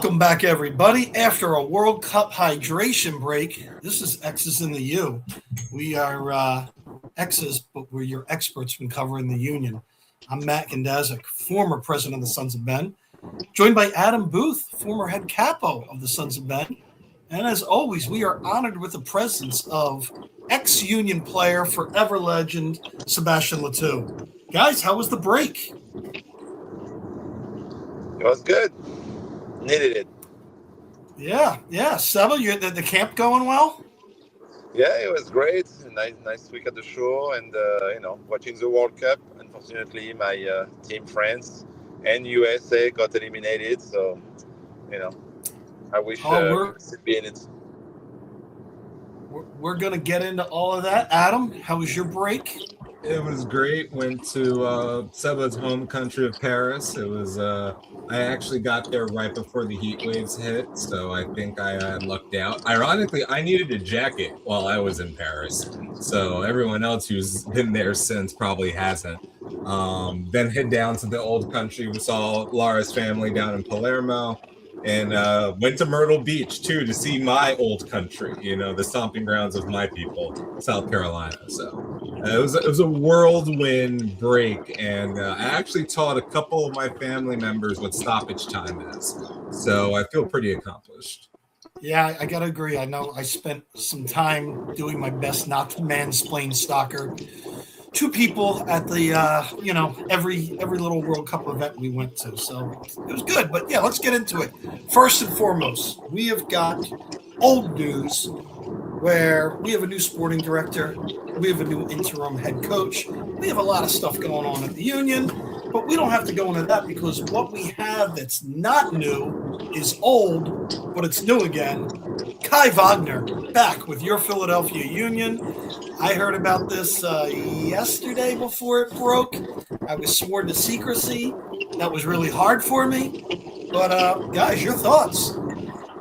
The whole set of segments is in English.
Welcome back, everybody. After a World Cup hydration break, this is X's in the U. We are X's, but we're your experts from covering the Union. I'm Matt Gandazik, former president of the Sons of Ben, joined by Adam Booth, former head capo of the Sons of Ben. And as always, we are honored with the presence of ex-Union player, forever legend, Sebastian Latou. Guys, how was the break? It was good. Needed it. Yeah. Seba, the camp going well? Yeah, it was great. Nice week at the show, and watching the World Cup. Unfortunately, my team France and USA got eliminated. So, I wish we could still be in it. We're going to get into all of that. Adam, how was your break? It was great. Went to Seba's home country of Paris. It was. I actually got there right before the heat waves hit, so I think I lucked out. Ironically, I needed a jacket while I was in Paris, so everyone else who's been there since probably hasn't. Then head down to the old country. We saw Laura's family down in Palermo. And went to Myrtle Beach, too, to see my old country, the stomping grounds of my people, South Carolina. So it was a whirlwind break. And I actually taught a couple of my family members what stoppage time is. So I feel pretty accomplished. Yeah, I got to agree. I know I spent some time doing my best not to mansplain soccer to people at the every little World Cup event we went to. So it was good. But yeah, let's get into it. First and foremost, we have got old news where we have a new sporting director. We have a new interim head coach. We have a lot of stuff going on at the Union, but we don't have to go into that because what we have that's not new is old, but it's new again. Kai Wagner back with your Philadelphia Union. I heard about this yesterday before it broke. I was sworn to secrecy. That was really hard for me. But guys, your thoughts?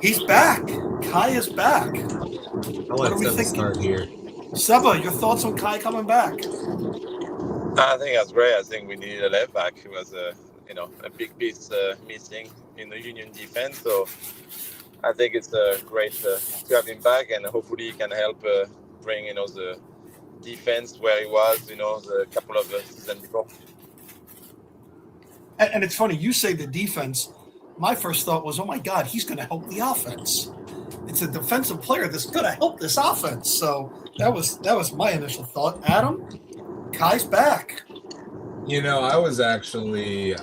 He's back. Kai is back. I'll let Seba start here. Seba, your thoughts on Kai coming back? I think that's great. I think we needed a left back. It was a big piece missing in the Union defense. So I think it's great to have him back, and hopefully he can help bring the defense where he was a couple of seasons before. And it's funny you say the defense. My first thought was, oh my God, he's going to help the offense. It's a defensive player that's going to help this offense. So that was my initial thought. Adam, Kai's back. I was actually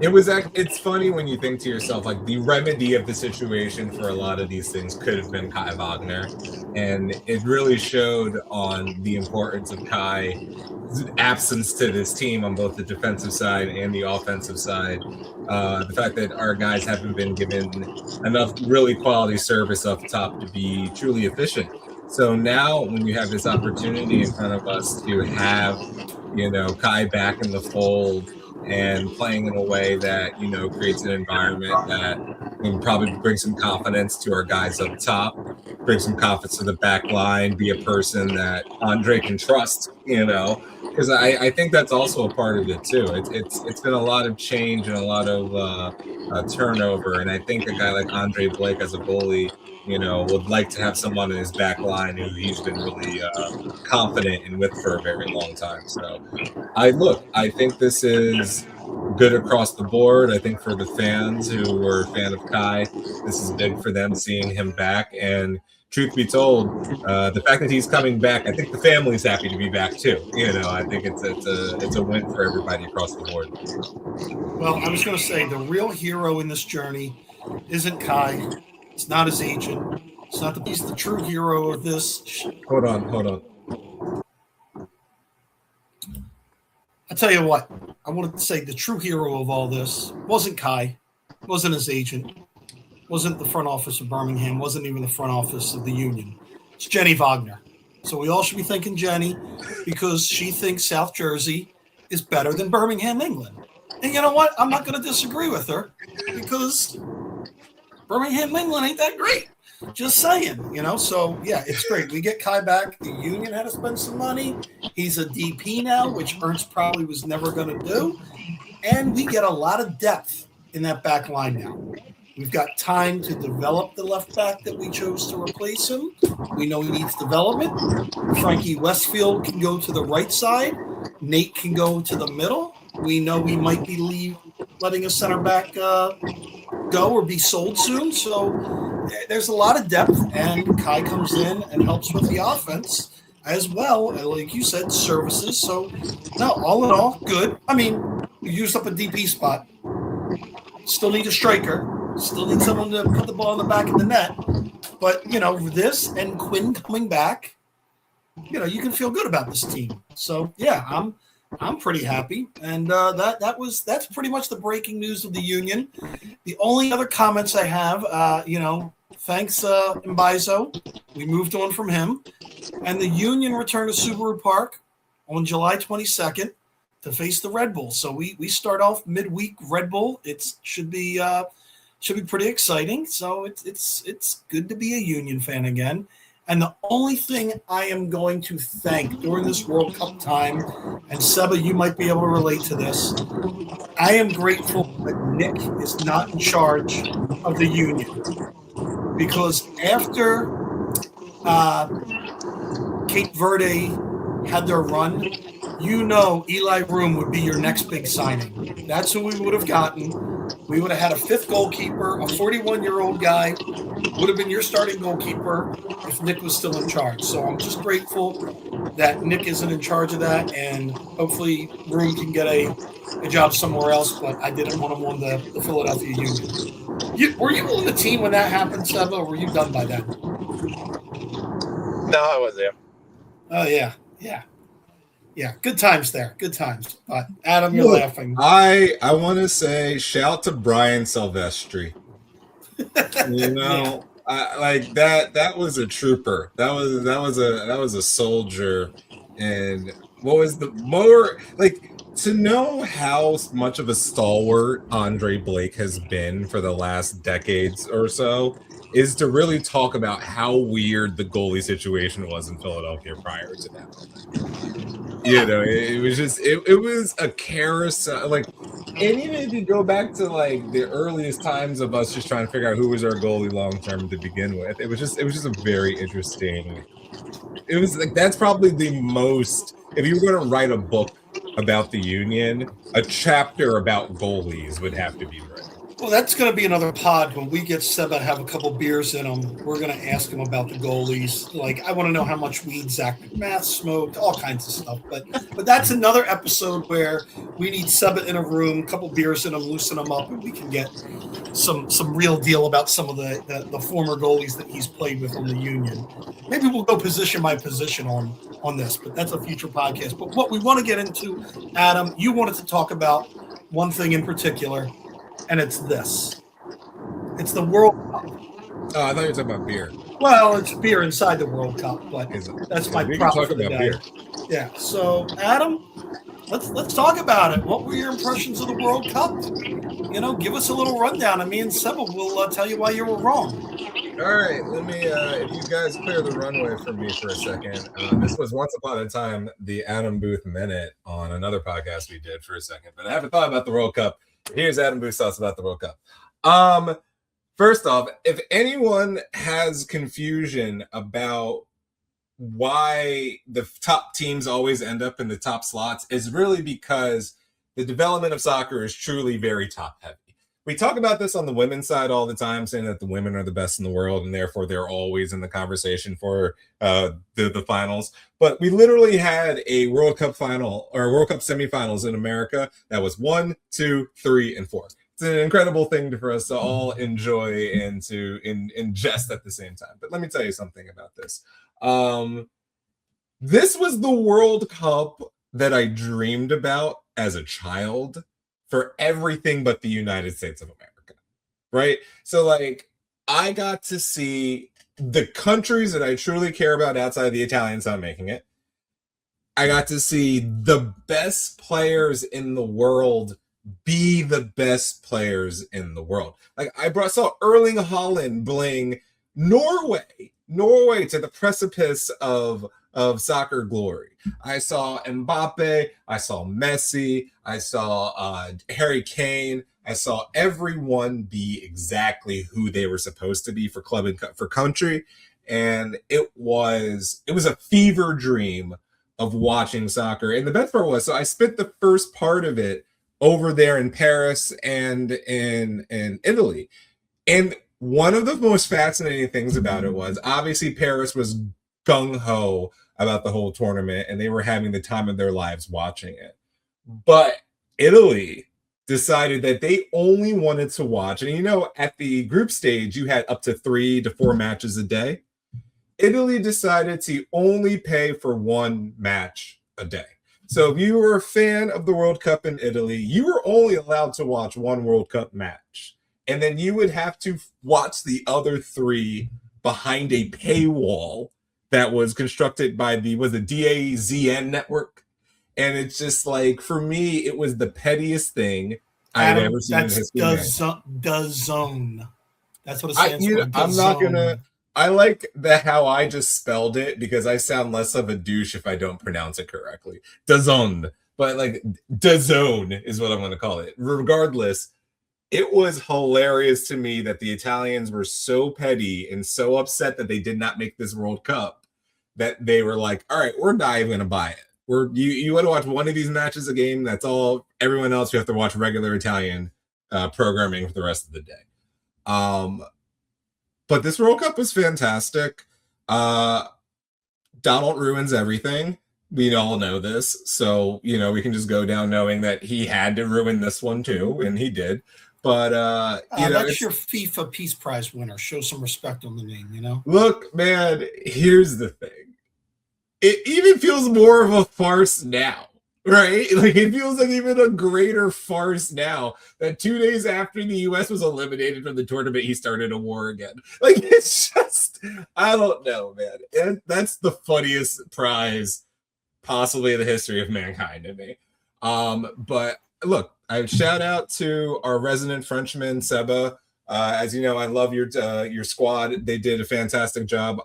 it's funny when you think to yourself, like, the remedy of the situation for a lot of these things could have been Kai Wagner, and it really showed on the importance of Kai's absence to this team on both the defensive side and the offensive side. The fact that our guys haven't been given enough really quality service up top to be truly efficient. So now when you have this opportunity in front of us to have, Kai back in the fold and playing in a way that, creates an environment that can probably bring some confidence to our guys up top, bring some confidence to the back line, be a person that Andre can trust, because I think that's also a part of it too. It's been a lot of change and a lot of turnover, and I think a guy like Andre Blake as a goalie, would like to have someone in his back line who he's been really confident and with for a very long time. So I think this is good across the board. I think for the fans who were a fan of Kai, this is big for them seeing him back. And truth be told, the fact that he's coming back, I think the family's happy to be back too. I think it's a win for everybody across the board. Well, I was going to say the real hero in this journey isn't Kai. It's not his agent. It's not he's the true hero of this. Hold on. I tell you what, I wanted to say the true hero of all this wasn't Kai, wasn't his agent, wasn't the front office of Birmingham, wasn't even the front office of the Union. It's Jenny Wagner. So we all should be thanking Jenny because she thinks South Jersey is better than Birmingham, England. And you know what? I'm not going to disagree with her because Birmingham, England ain't that great. Just saying, So, yeah, it's great. We get Kai back. The Union had to spend some money. He's a DP now, which Ernst probably was never going to do. And we get a lot of depth in that back line now. We've got time to develop the left back that we chose to replace him. We know he needs development. Frankie Westfield can go to the right side. Nate can go to the middle. We know we might be letting a center back go or be sold soon. So there's a lot of depth, and Kai comes in and helps with the offense as well. Like you said, services. So, no, all in all, good. I mean, we used up a DP spot. Still need a striker. Still need someone to put the ball in the back of the net. But, this and Quinn coming back, you can feel good about this team. So, yeah, I'm pretty happy. And that's pretty much the breaking news of the Union. The only other comments I have, thanks Mbaizo. We moved on from him. And the Union returned to Subaru Park on July 22nd to face the Red Bull. So we start off midweek Red Bull. It should be pretty exciting. So it's good to be a Union fan again. And the only thing I am going to thank during this World Cup time, and Seba, you might be able to relate to this, I am grateful that Nick is not in charge of the Union. Because after Cape Verde had their run, Eli Room would be your next big signing. That's who we would have gotten. We would have had a fifth goalkeeper, a 41-year-old guy, would have been your starting goalkeeper if Nick was still in charge. So I'm just grateful that Nick isn't in charge of that, and hopefully Room can get a job somewhere else, but I didn't want him on the Philadelphia Union. Were you on the team when that happened, Seba, or were you done by then? No, I was there. Oh, yeah. Yeah, good times there. Good times. But Adam, you're laughing. I want to say shout to Brian Silvestri. Like that was a trooper. That was a soldier. And what was the more like to know how much of a stalwart Andre Blake has been for the last decades or so is to really talk about how weird the goalie situation was in Philadelphia prior to that. It was just it was a carousel. Like, and even if you go back to like the earliest times of us just trying to figure out who was our goalie long term to begin with, it was just a very interesting. It was like that's probably the most. If you were going to write a book about the Union, a chapter about goalies would have to be written. Well, that's going to be another pod when we get Seba to have a couple beers in them. We're going to ask him about the goalies. Like, I want to know how much weed Zach McMath smoked, all kinds of stuff. But that's another episode where we need Seba in a room, a couple beers in him, loosen him up, and we can get some real deal about some of the former goalies that he's played with on the Union. Maybe we'll go position by position on this, but that's a future podcast. But what we want to get into, Adam, you wanted to talk about one thing in particular. And it's this. It's the World Cup. Oh, I thought you were talking about beer. Well, it's beer inside the World Cup, but that's my prop for the day. Beer. Yeah. So, Adam, let's talk about it. What were your impressions of the World Cup? Give us a little rundown, and me and Seba will tell you why you were wrong. All right, let me. If you guys clear the runway for me for a second, this was once upon a time the Adam Booth Minute on another podcast we did for a second, but I haven't thought about the World Cup. Here's Adam Booth's thoughts about the World Cup. First off, if anyone has confusion about why the top teams always end up in the top slots, is really because the development of soccer is truly very top heavy. We talk about this on the women's side all the time, saying that the women are the best in the world, and therefore they're always in the conversation for the finals. But we literally had a World Cup final or World Cup semifinals in America that was 1, 2, 3, and 4. It's an incredible thing for us to all enjoy and to ingest at the same time. But let me tell you something about this. This was the World Cup that I dreamed about as a child for everything but the United States of America, right? So, like, I got to see the countries that I truly care about outside of the Italians not making it. I got to see the best players in the world be the best players in the world. Like, saw Erling Haaland bring Norway to the precipice of soccer glory. I saw Mbappe, I saw Messi, I saw Harry Kane, I saw everyone be exactly who they were supposed to be for club and for country, and it was a fever dream of watching soccer. And the best part was, so I spent the first part of it over there in Paris and in Italy. And one of the most fascinating things about it was, obviously Paris was gung ho about the whole tournament and they were having the time of their lives watching it. But Italy decided that they only wanted to watch, and you know, at the group stage, you had up to 3 to 4 matches a day. Italy decided to only pay for 1 match a day. So if you were a fan of the World Cup in Italy, you were only allowed to watch 1 World Cup match. And then you would have to watch the other 3 behind a paywall that was constructed by the DAZN network. And it's just like, for me, it was the pettiest thing I've ever seen in history. The zone. That's what it stands for. I'm not gonna. I like that how I just spelled it because I sound less of a douche if I don't pronounce it correctly. DAZN, but like DAZN is what I'm going to call it. Regardless, it was hilarious to me that the Italians were so petty and so upset that they did not make this World Cup that they were like, "All right, we're not even going to buy it. You want to watch one of these matches a game. That's all. Everyone else, you have to watch regular Italian programming for the rest of the day." But this World Cup was fantastic. Donald ruins everything. We all know this. So, you know, we can just go down knowing that he had to ruin this one too, and he did. But, you know, that's your FIFA Peace Prize winner. Show some respect on the name, you know? Look, man, here's the thing. It even feels more of a farce now. Right? Like, it feels like even a greater farce now that 2 days after the U.S. was eliminated from the tournament, he started a war again. Like, it's just, I don't know, man. And that's the funniest prize possibly in the history of mankind to me. But look, I shout out to our resident Frenchman, Seba. As you know, I love your squad. They did a fantastic job.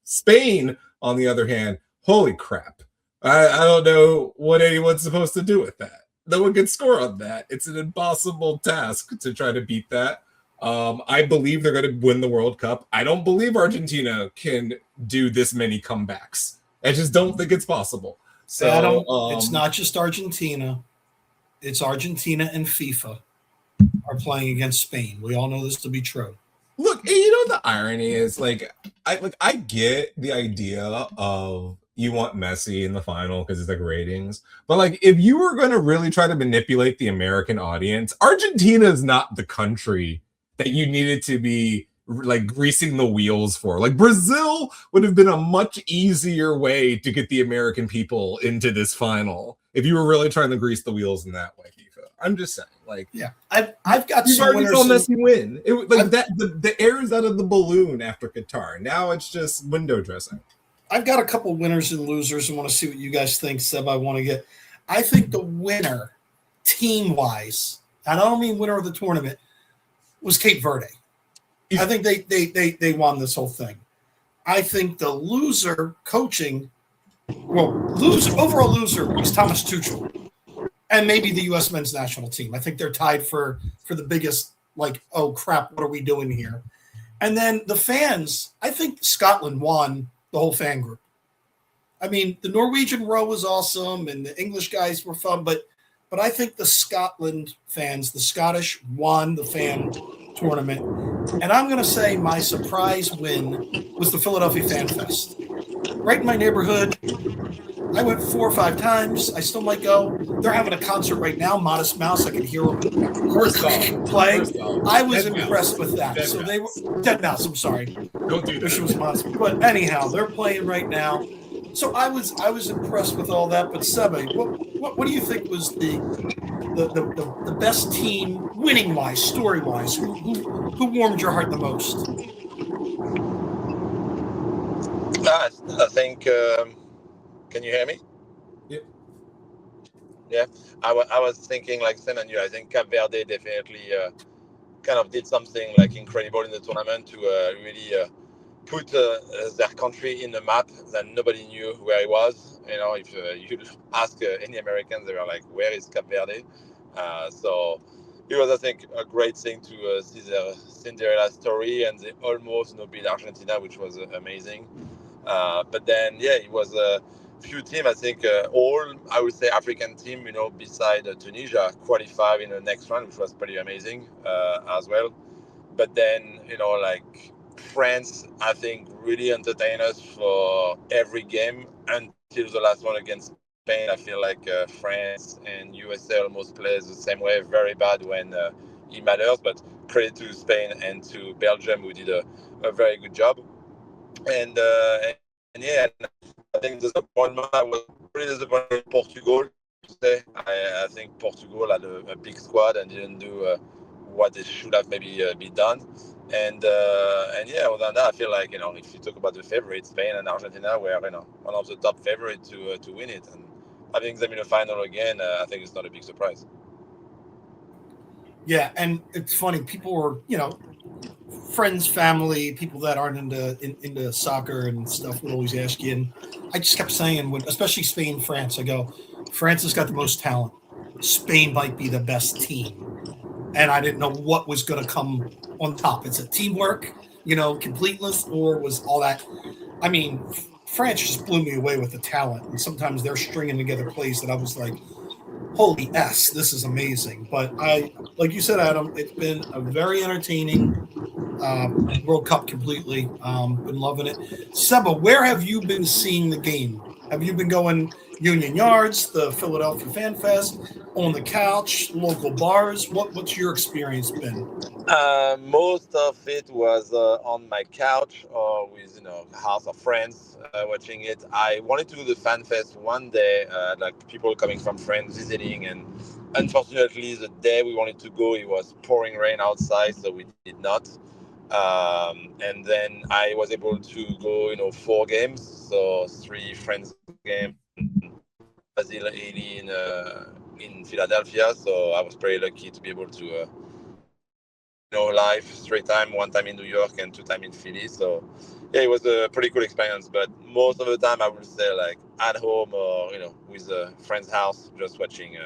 Spain, on the other hand, holy crap. I don't know what anyone's supposed to do with that. No one can score on that. It's an impossible task to try to beat that. I believe they're going to win the World Cup. I don't believe Argentina can do this many comebacks. I just don't think it's possible. So it's not just Argentina. It's Argentina and FIFA are playing against Spain. We all know this to be true. Look, you know the irony is, I get the idea of you want Messi in the final because it's like ratings. But like, if you were going to really try to manipulate the American audience, Argentina is not the country that you needed to be like greasing the wheels for. Like, Brazil would have been a much easier way to get the American people into this final if you were really trying to grease the wheels in that way, FIFA. I'm just saying, like, yeah, I've got you some already saw winners. Messi win. It like that the air is out of the balloon after Qatar. Now it's just window dressing. I've got a couple winners and losers and want to see what you guys think, Seb. I think the winner, team-wise, and I don't mean winner of the tournament, was Cape Verde. I think they won this whole thing. I think the loser coaching, overall loser is Thomas Tuchel, and maybe the U.S. men's national team. I think they're tied for the biggest, like, oh crap, what are we doing here? And then the fans, I think Scotland won the whole fan group. I mean, the Norwegian row was awesome and the English guys were fun, but I think the Scotland fans, the Scottish, won the fan tournament. And I'm going to say my surprise win was the Philadelphia Fan Fest. Right in my neighborhood. I went 4 or 5 times. I still might go. They're having a concert right now, Modest Mouse. I can hear them playing. I was impressed with that. So they were Dead Mouse. I'm sorry. Don't do that. She was Modest. But anyhow, they're playing right now. So I was impressed with all that. But Seba, what do you think was the best team winning wise, story wise? Who warmed your heart the most? I think. Can you hear me? Yep. Yeah, I was thinking like same and you. I think Cape Verde definitely kind of did something like incredible in the tournament to really put their country in the map that nobody knew where it was. You know, if you ask any Americans, they were like, "Where is Cape Verde?" So it was, I think, a great thing to see the Cinderella story, and they almost beat Argentina, which was amazing. But then, yeah, it was a few teams. I think all, I would say, African team, beside Tunisia, qualified in the next round, which was pretty amazing as well. But then, like France, I think, really entertained us for every game until the last one against Spain. I feel like France and USA almost plays the same way, very bad when it matters. But credit to Spain and to Belgium, who did a very good job. And yeah, I think the disappointment, I was pretty disappointed in Portugal. I think Portugal had a big squad and didn't do what they should have maybe be done. And yeah, other than that, I feel like if you talk about the favorites, Spain and Argentina were one of the top favorites to win it, and having them in the final again, I think it's not a big surprise. Yeah, and it's funny. People were, friends, family, people that aren't into soccer and stuff would always ask you. And I just kept saying, especially Spain, France, I go, France has got the most talent. Spain might be the best team. And I didn't know what was going to come on top. It's a teamwork, completeness, or was all that. I mean, France just blew me away with the talent. And sometimes they're stringing together plays that I was like, holy S, this is amazing. But like you said, Adam, it's been a very entertaining World Cup completely. Been loving it. Seba, where have you been seeing the game? Have you been going Union Yards, the Philadelphia Fan Fest, on the couch, local bars? What's your experience been? Most of it was on my couch or with house of friends watching it. I wanted to do the fan fest one day, like people coming from France visiting, and unfortunately the day we wanted to go it was pouring rain outside, so we did not. And then I was able to go, 4 games, so 3 friends games, Brazil, Italy in Philadelphia. So I was pretty lucky to be able to. Live 3 times, 1 time in New York and 2 times in Philly. So yeah, it was a pretty cool experience. But most of the time, I would say like at home or with a friend's house, just watching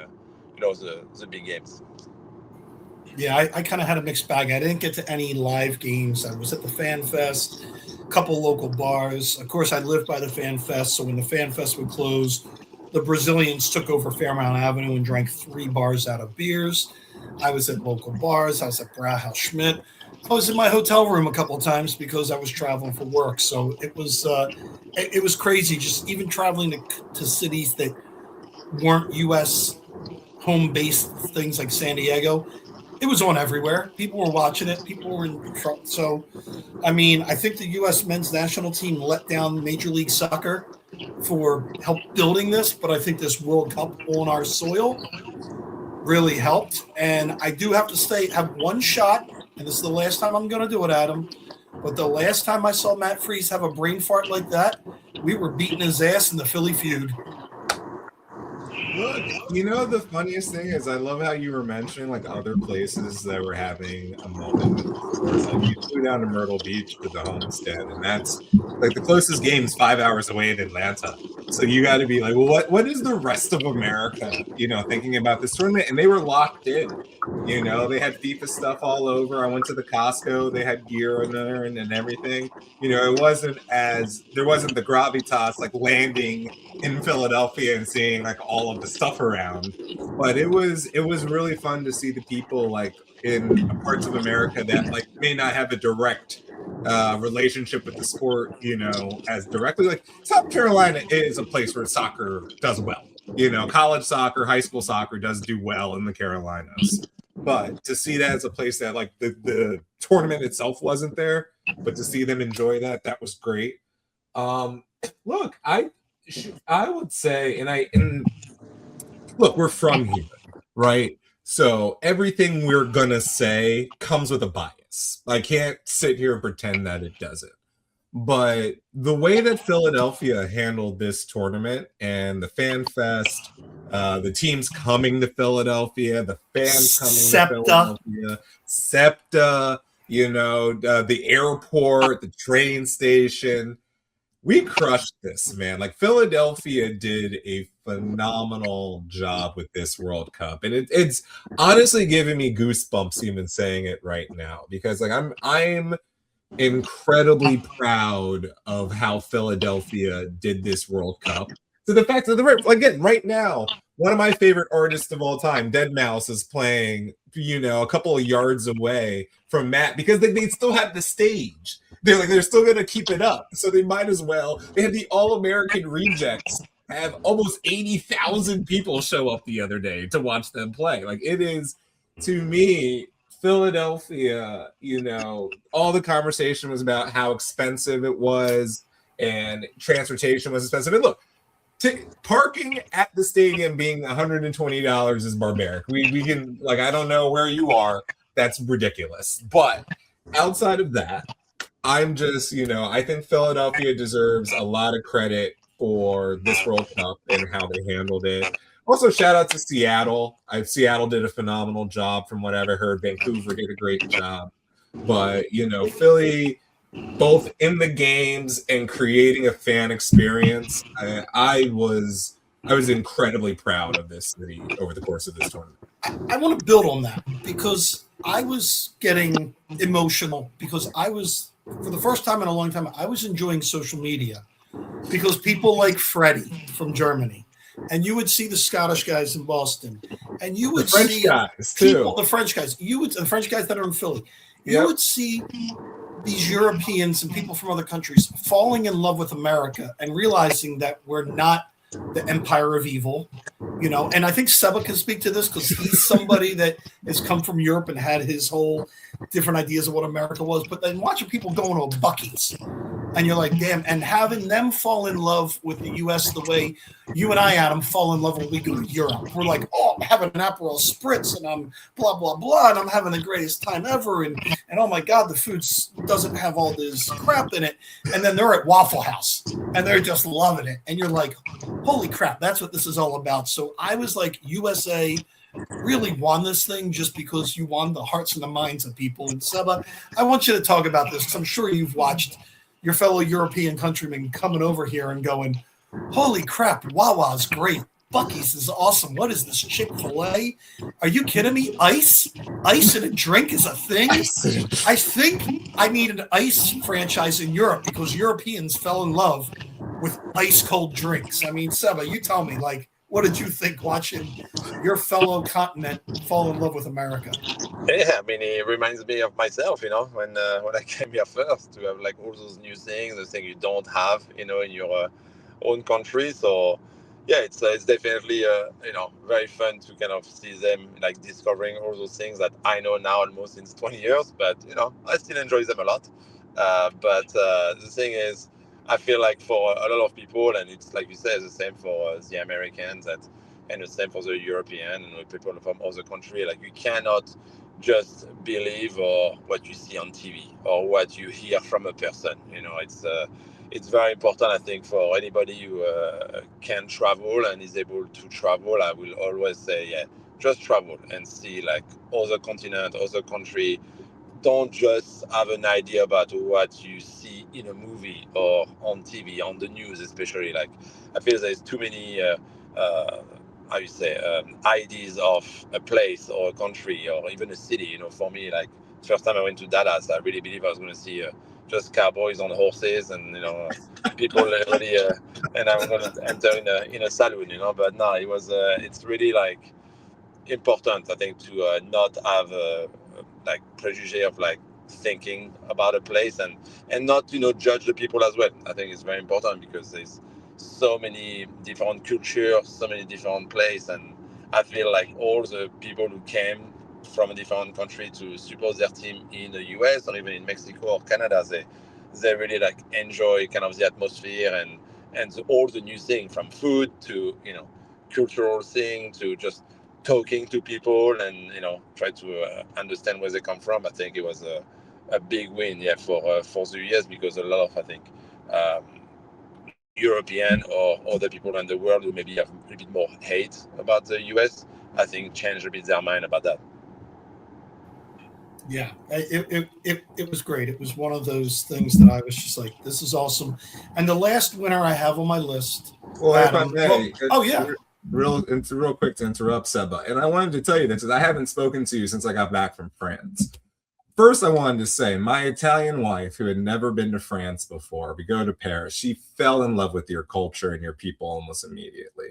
the big games. Yeah, I kind of had a mixed bag. I didn't get to any live games. I was at the Fan Fest, a couple local bars. Of course, I lived by the Fan Fest, so when the Fan Fest would close, the Brazilians took over Fairmount Avenue and drank 3 bars out of beers. I was at local bars. I was at Brauhaus Schmidt. I was in my hotel room a couple of times because I was traveling for work. So it was crazy. Just even traveling to cities that weren't U.S. home based things like San Diego. It was on everywhere. People were watching it. People were in trouble. So, I mean, I think the U.S. men's national team let down Major League Soccer for help building this, but I think this World Cup on our soil really helped. And I do have to say, have one shot, and this is the last time I'm going to do it, Adam. But the last time I saw Matt Freese have a brain fart like that, we were beating his ass in the Philly feud. Look, the funniest thing is I love how you were mentioning like other places that were having a moment with the sport. Like you flew down to Myrtle Beach to the homestead, and that's like the closest game is 5 hours away in Atlanta. So you got to be like, well, what is the rest of America, thinking about this tournament? And they were locked in. They had FIFA stuff all over. I went to the Costco. They had gear in there and everything. It wasn't there wasn't the gravitas like landing in Philadelphia and seeing like all of the stuff around. But it was really fun to see the people like in parts of America that like may not have a direct relationship with the sport, as directly. Like South Carolina is a place where soccer does well. College soccer, high school soccer does do well in the Carolinas. But to see that as a place that like the tournament itself wasn't there, but to see them enjoy that was great. Look, I would say, and look, we're from here, right? So everything we're gonna say comes with a bias. I can't sit here and pretend that it doesn't. But the way that Philadelphia handled this tournament and the fan fest, the teams coming to Philadelphia, the fans coming to Philadelphia, SEPTA, the airport, the train station, we crushed this, man. Like Philadelphia did a phenomenal job with this World Cup, and it's honestly giving me goosebumps even saying it right now because like I'm incredibly proud of how Philadelphia did this World Cup. To the fact that again right now, one of my favorite artists of all time, Dead Mouse, is playing, a couple of yards away from Matt because they still have the stage. They're still going to keep it up, so they might as well. They had the All American Rejects have almost 80,000 people show up the other day to watch them play. Like it is, to me, Philadelphia, all the conversation was about how expensive it was and transportation was expensive. And look, parking at the stadium being $120 is barbaric. We can, like, I don't know where you are. That's ridiculous. But outside of that, I'm just, I think Philadelphia deserves a lot of credit for this World Cup and how they handled it. Also, shout out to Seattle. Seattle did a phenomenal job from what I've heard. Vancouver did a great job. But, Philly, both in the games and creating a fan experience, I was incredibly proud of this city over the course of this tournament. I want to build on that because I was getting emotional because I was, for the first time in a long time, I was enjoying social media because people like Freddie from Germany, and you would see the Scottish guys in Boston, and you would see people, the French guys, the French guys that are in Philly, you would see these Europeans and people from other countries falling in love with America and realizing that we're not the empire of evil, and I think Seba can speak to this because he's somebody that has come from Europe and had his whole different ideas of what America was. But then watching people going to Buc-ee's and you're like, damn, and having them fall in love with the U.S. the way you and I, Adam, fall in love when we go to Europe. We're like, oh, I'm having an Aperol Spritz and I'm blah, blah, blah, and I'm having the greatest time ever. And oh, my God, the food doesn't have all this crap in it. And then they're at Waffle House and they're just loving it. And you're like, holy crap, that's what this is all about. So I was like, USA really won this thing just because you won the hearts and the minds of people. And Seba, I want you to talk about this because I'm sure you've watched your fellow European countrymen coming over here and going, holy crap, Wawa's great. Buc-ee's is awesome. What is this, Chick-fil-A? Are you kidding me? Ice? Ice in a drink is a thing? I think I need an ice franchise in Europe because Europeans fell in love with ice-cold drinks. I mean, Seba, you tell me, like, what did you think watching your fellow continent fall in love with America? Yeah, I mean, it reminds me of myself, when I came here first, to have like all those new things, the things you don't have, in your own country. So, yeah, it's definitely very fun to kind of see them like discovering all those things that I know now almost since 20 years, but I still enjoy them a lot. But the thing is, I feel like for a lot of people, and it's like you said, the same for the Americans, and the same for the European and people from other countries. Like you cannot just believe or what you see on TV or what you hear from a person. It's very important, I think, for anybody who can travel and is able to travel. I will always say, yeah, just travel and see like other continent, other country. Don't just have an idea about what you see in a movie or on TV, on the news, especially. Like, I feel there's too many, ideas of a place or a country or even a city. For me, like, first time I went to Dallas, I really believe I was going to see just cowboys on horses and, people really, and I'm going to enter in a saloon, But no, it's really like important, I think, to not have like prejudice of like thinking about a place and not judge the people as well. I think it's very important because there's so many different cultures, so many different places, and I feel like all the people who came from a different country to support their team in the US or even in Mexico or Canada, they really like enjoy kind of the atmosphere and all the new things, from food to cultural thing to just talking to people and try to understand where they come from. I think it was a big win, yeah, for the US, because a lot of, I think, European or other people in the world who maybe have a little bit more hate about the US, I think changed a bit their mind about that. Yeah, it was great. It was one of those things that I was just like, this is awesome. And the last winner I have on my list, Well, if I Adam. Well, may, oh yeah, it's real quick to interrupt Seba, and I wanted to tell you this because I haven't spoken to you since I got back from France. First, I wanted to say my Italian wife, who had never been to France before, we go to Paris. She fell in love with your culture and your people almost immediately.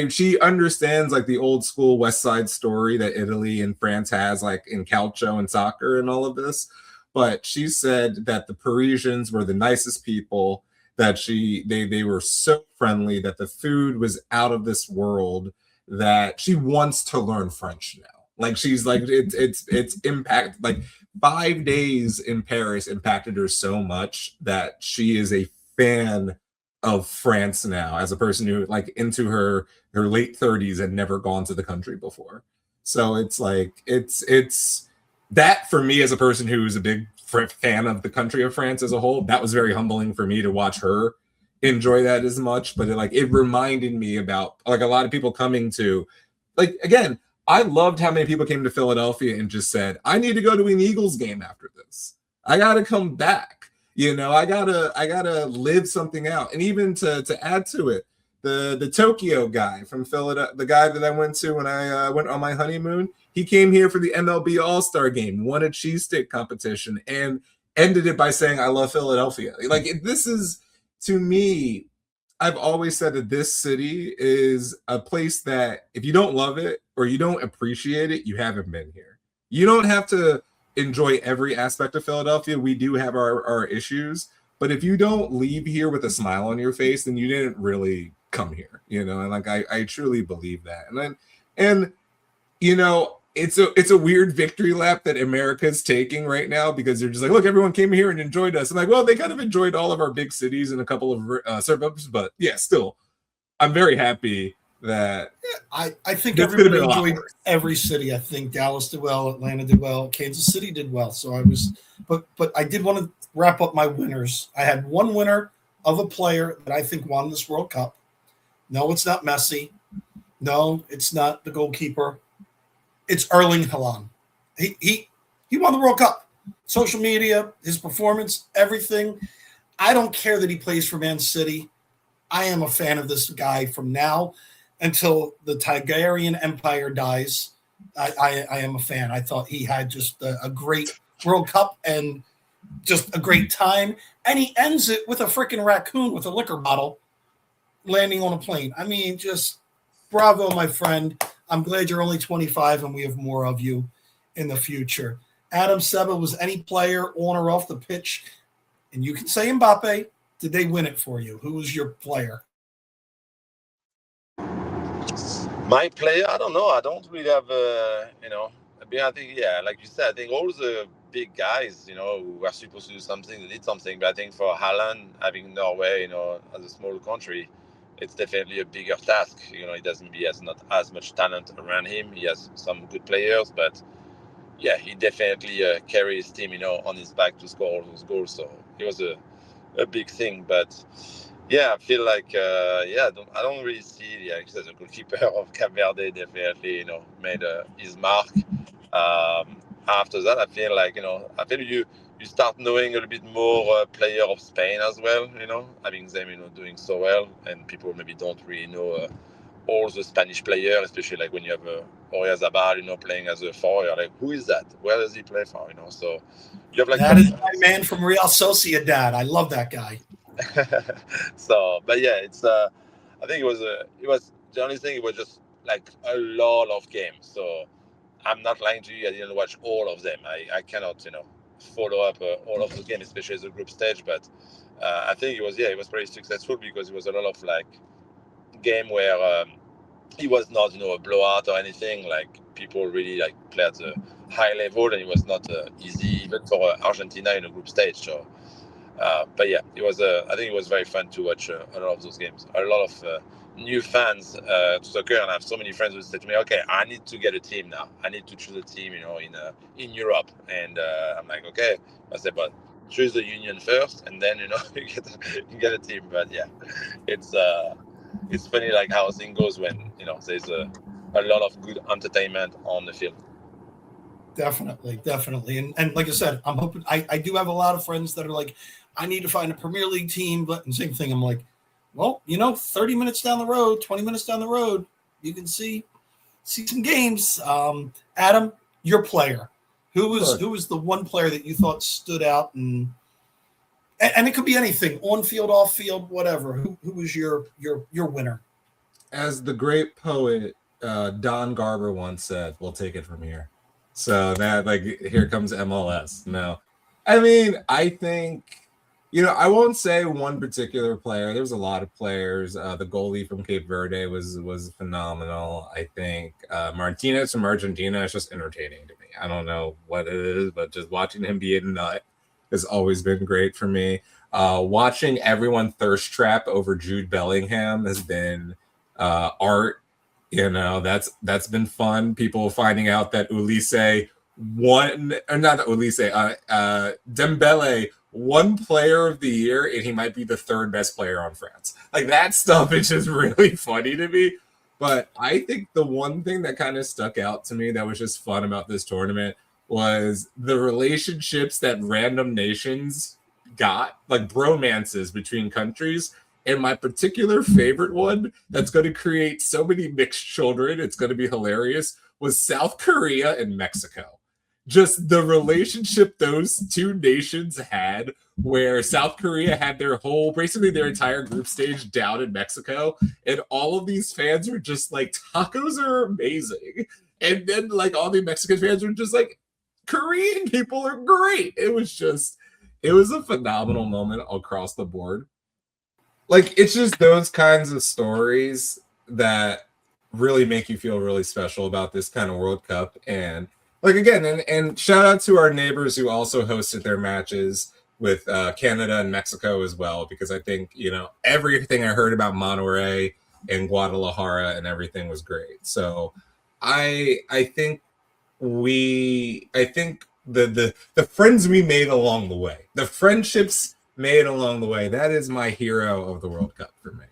She understands like the old school West Side Story that Italy and France has, like in calcio and soccer and all of this. But she said that the Parisians were the nicest people. That they were so friendly. That the food was out of this world. That she wants to learn French now. Like she's like it's impact like 5 days in Paris impacted her so much that she is a fan of France now as a person who like into her late 30s and never gone to the country before. So it's like it's that for me as a person who is a big fan of the country of France as a whole, that was very humbling for me to watch her enjoy that as much. But it reminded me about like a lot of people coming to like again I loved how many people came to Philadelphia and just said, I need to go to an Eagles game after this. I gotta come back. You know, I gotta live something out. And even to add to it, the Tokyo guy from Philadelphia, the guy that I went to when I went on my honeymoon, he came here for the MLB All-Star game, won a cheesesteak competition, and ended it by saying, I love Philadelphia. Like this is to me, I've always said that this city is a place that if you don't love it or you don't appreciate it, you haven't been here. You don't have to enjoy every aspect of Philadelphia. We do have our issues, but if you don't leave here with a smile on your face, then you didn't really come here, you know. And like I truly believe that. And you know, it's a weird victory lap that America's taking right now because they're just like, look, everyone came here and enjoyed us. I'm like, well, they kind of enjoyed all of our big cities and a couple of suburbs, but yeah, still, I'm very happy that I think everybody enjoyed every city. I think Dallas did well, Atlanta did well, Kansas City did well. So I was, but I did want to wrap up my winners. I had one winner of a player that I think won this World Cup. No, it's not Messi. No, it's not the goalkeeper. It's Erling Haaland. He won the World Cup. Social media, his performance, everything. I don't care that he plays for Man City. I am a fan of this guy from now until the Tigerian Empire dies. I am a fan. I thought he had just a great World Cup and just a great time. And he ends it with a freaking raccoon with a liquor bottle landing on a plane. I mean, just bravo, my friend. I'm glad you're only 25 and we have more of you in the future. Adam, Seba, was any player on or off the pitch? And you can say Mbappe. Did they win it for you? Who was your player? My player, I don't know. I don't really have, I think, yeah, like you said, I think all the big guys, who were supposed to do something, they did something. But I think for Haaland, having Norway, as a small country, it's definitely a bigger task. He doesn't be not as much talent around him. He has some good players, but yeah, he definitely carries his team, on his back to score all those goals. So it was a big thing. But yeah, I feel like I don't really see as a goalkeeper of Cape Verde definitely made his mark. After that, I feel like you start knowing a little bit more player of Spain as well. Having them doing so well, and people maybe don't really know all the Spanish players, especially like when you have Oyarzabal, playing as a forward. Like, who is that? Where does he play for? So you have like that is my man from Real Sociedad. I love that guy. So, but yeah, it's I think it was the only thing. It was just like a lot of games. So I'm not lying to you. I didn't watch all of them. I cannot follow up all of the games, especially as a group stage. But I think it was very successful because it was a lot of like game where it was not a blowout or anything. Like people really like play at a high level, and it was not easy even for Argentina in a group stage. So. But yeah, it was. I think it was very fun to watch a lot of those games. A lot of new fans to soccer, and I have so many friends who said to me, "Okay, I need to get a team now. I need to choose a team, in Europe." And I'm like, "Okay." I said, "But choose the union first, and then you get a team." But yeah, it's funny like how things goes when there's a lot of good entertainment on the field. Definitely. And like I said, I'm hoping I do have a lot of friends that are like, I need to find a Premier League team, but and same thing. I'm like, well, 30 minutes down the road, 20 minutes down the road, you can see some games. Adam, your player. Who was the one player that you thought stood out and it could be anything, on field, off field, whatever. Who was your winner? As the great poet Don Garber once said, we'll take it from here. So that, like, here comes MLS. No, I mean, I think, I won't say one particular player. There's a lot of players. The goalie from Cape Verde was phenomenal. I think Martinez from Argentina is just entertaining to me. I don't know what it is, but just watching him be a nut has always been great for me. Watching everyone thirst trap over Jude Bellingham has been art. That's been fun. People finding out that Dembele won player of the year, and he might be the third best player on France. Like, that stuff is just really funny to me. But I think the one thing that kind of stuck out to me that was just fun about this tournament was the relationships that random nations got, like bromances between countries. And my particular favorite one that's going to create so many mixed children, it's going to be hilarious, was South Korea and Mexico. Just the relationship those two nations had, where South Korea had basically their entire group stage down in Mexico, and all of these fans were just like, tacos are amazing. And then, like, all the Mexican fans were just like, Korean people are great. It was a phenomenal moment across the board. Like, it's just those kinds of stories that really make you feel really special about this kind of World Cup. And, like, again, and shout out to our neighbors who also hosted their matches with Canada and Mexico as well, because I think, everything I heard about Monterrey and Guadalajara and everything was great. So I think the friends we made along the way, the friendships made along the way, that is my hero of the World Cup for me.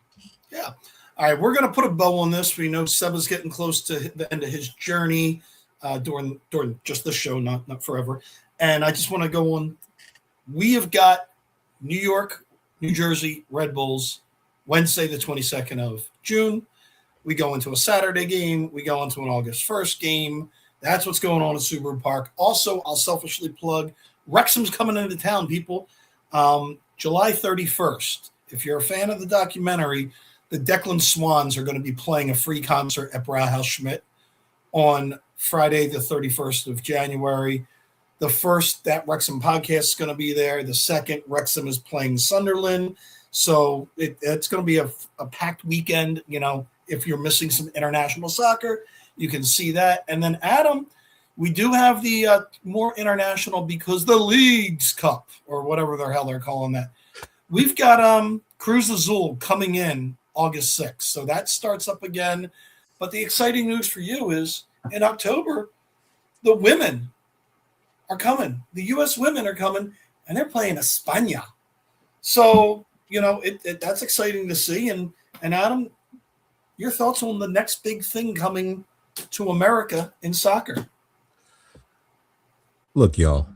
Yeah. All right, we're going to put a bow on this. We know Seba's getting close to the end of his journey during just the show, not forever. And I just want to go on. We have got New York, New Jersey, Red Bulls, Wednesday, the 22nd of June. We go into a Saturday game. We go into an August 1st game. That's what's going on at Subaru Park. Also, I'll selfishly plug, Wrexham's coming into town, people. July 31st. If you're a fan of the documentary, the Declan Swans are going to be playing a free concert at Brauhaus Schmidt on Friday, the 31st of January. The first, that Wrexham podcast is going to be there. The second, Wrexham is playing Sunderland. So it's going to be a packed weekend. If you're missing some international soccer, you can see that. And then, Adam, we do have the more international, because the Leagues Cup, or whatever the hell they're calling that. We've got Cruz Azul coming in August 6th. So that starts up again. But the exciting news for you is in October, the women are coming. The U.S. women are coming, and they're playing España. So, that's exciting to see. And Adam, your thoughts on the next big thing coming to America in soccer? Look, y'all.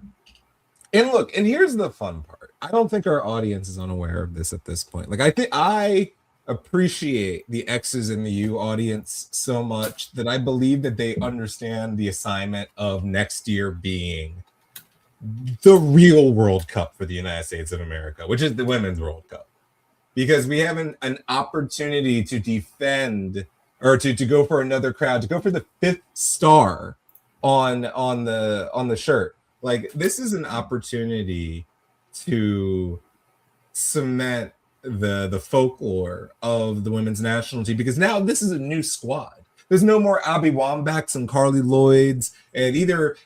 And here's the fun part. I don't think our audience is unaware of this at this point. Like, I think I appreciate the X's and the U audience so much that I believe that they understand the assignment of next year being the real World Cup for the United States of America, which is the Women's World Cup. Because we have an opportunity to defend, or to go for another crowd, to go for the 5th star on the shirt. Like, this is an opportunity to cement the folklore of the women's national team, because now this is a new squad. There's no more Abby Wambachs and Carly Lloyds and either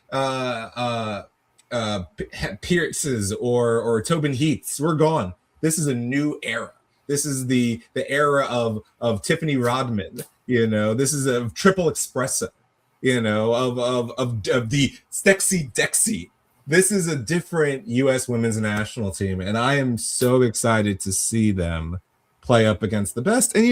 Pierces or Tobin Heaths. We're gone. This is a new era. This is the era of Tiffany Rodman. This is a triple espresso. Of the sexy Dexy. This is a different U.S. women's national team, and I am so excited to see them play up against the best. And,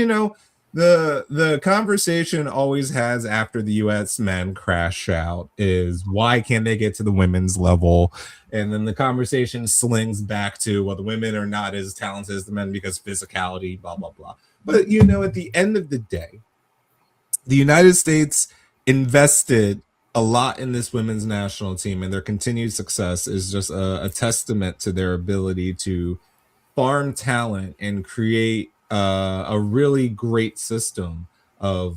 The conversation always has after the U.S. men crash out is why can't they get to the women's level? And then the conversation slings back to, well, the women are not as talented as the men because physicality, blah, blah, blah. But, at the end of the day, the United States invested a lot in this women's national team, and their continued success is just a testament to their ability to farm talent and create a really great system of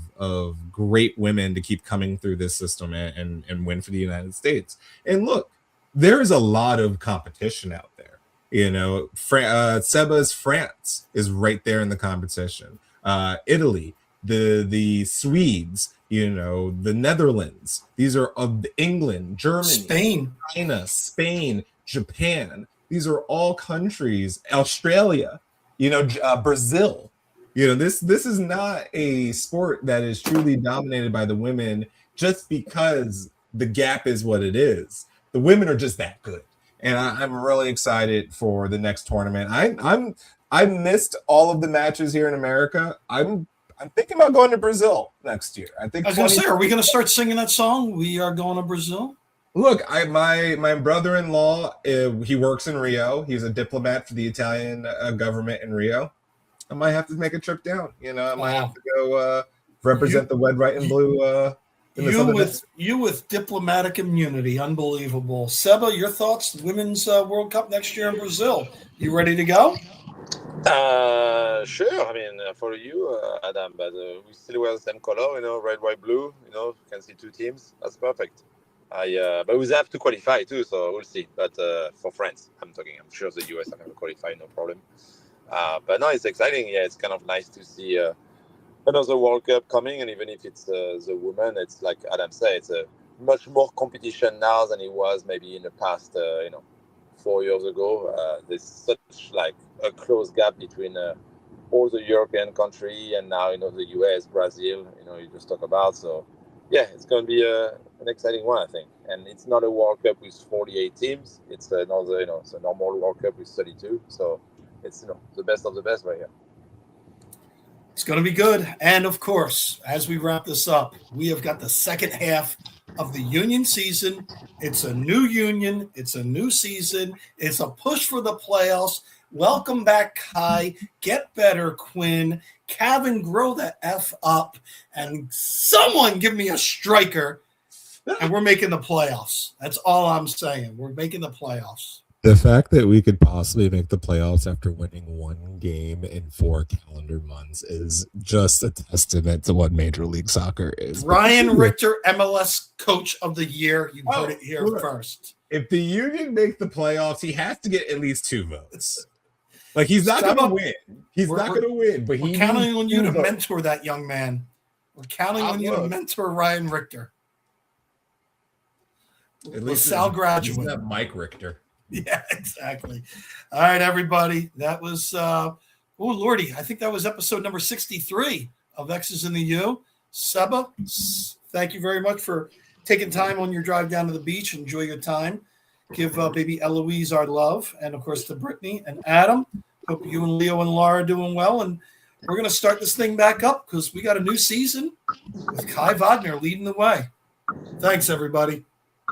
great women to keep coming through this system and win for the United States. And look, there is a lot of competition out there. Seba's France is right there in the competition. Italy, the Swedes, the Netherlands. These are of England, Germany, Spain, China, Spain, Japan. These are all countries. Australia, Brazil. This is not a sport that is truly dominated by the women just because the gap is what it is. The women are just that good, and I'm really excited for the next tournament. I missed all of the matches here in America. I'm thinking about going to Brazil next year. I was going to say, are we going to start singing that song? We are going to Brazil. Look, my brother-in-law, he works in Rio. He's a diplomat for the Italian government in Rio. I might have to make a trip down. I might have to go represent the red, white, and blue. You with diplomatic immunity, unbelievable. Seba, your thoughts? Women's World Cup next year in Brazil. You ready to go? Sure. I mean, for you, Adam, but we still wear the same color. Red, white, blue. You can see two teams. That's perfect. But we have to qualify too, so we'll see. But for France, I'm sure the US are going to qualify, no problem. But no, it's exciting. Yeah, it's kind of nice to see another World Cup coming, and even if it's the women, it's like Adam said, it's a much more competition now than it was maybe in the past. 4 years ago, there's such like a close gap between all the European country and now the US, Brazil. You just talk about. So yeah, it's going to be an exciting one, I think. And it's not a World Cup with 48 teams. It's another, it's a normal World Cup with 32. So it's the best of the best right here. It's going to be good. And of course, as we wrap this up, we have got the second half of the union season. It's a new union. It's a new season. It's a push for the playoffs. Welcome back, Kai. Get better, Quinn. Kevin, grow the F up. And someone give me a striker. And we're making the playoffs. That's all I'm saying. We're making the playoffs. The fact that we could possibly make the playoffs after winning one game in 4 calendar months is just a testament to what Major League Soccer is. Ryan Richter, MLS Coach of the Year. You heard it here first. If the Union make the playoffs, he has to get at least 2 votes. Like, he's not going to win. He's not going to win. But we're counting on you to mentor that young man. We're counting on you to mentor Ryan Richter. At least Sal graduate. He's not Mike Richter. Yeah, exactly. All right, everybody. That was, Lordy, I think that was episode number 63 of X's in the U. Seba, thank you very much for taking time on your drive down to the beach. Enjoy your time. Give baby Eloise our love. And, of course, to Brittany and Adam. Hope you and Leo and Laura are doing well. And we're going to start this thing back up because we got a new season with Kai Wagner leading the way. Thanks, everybody.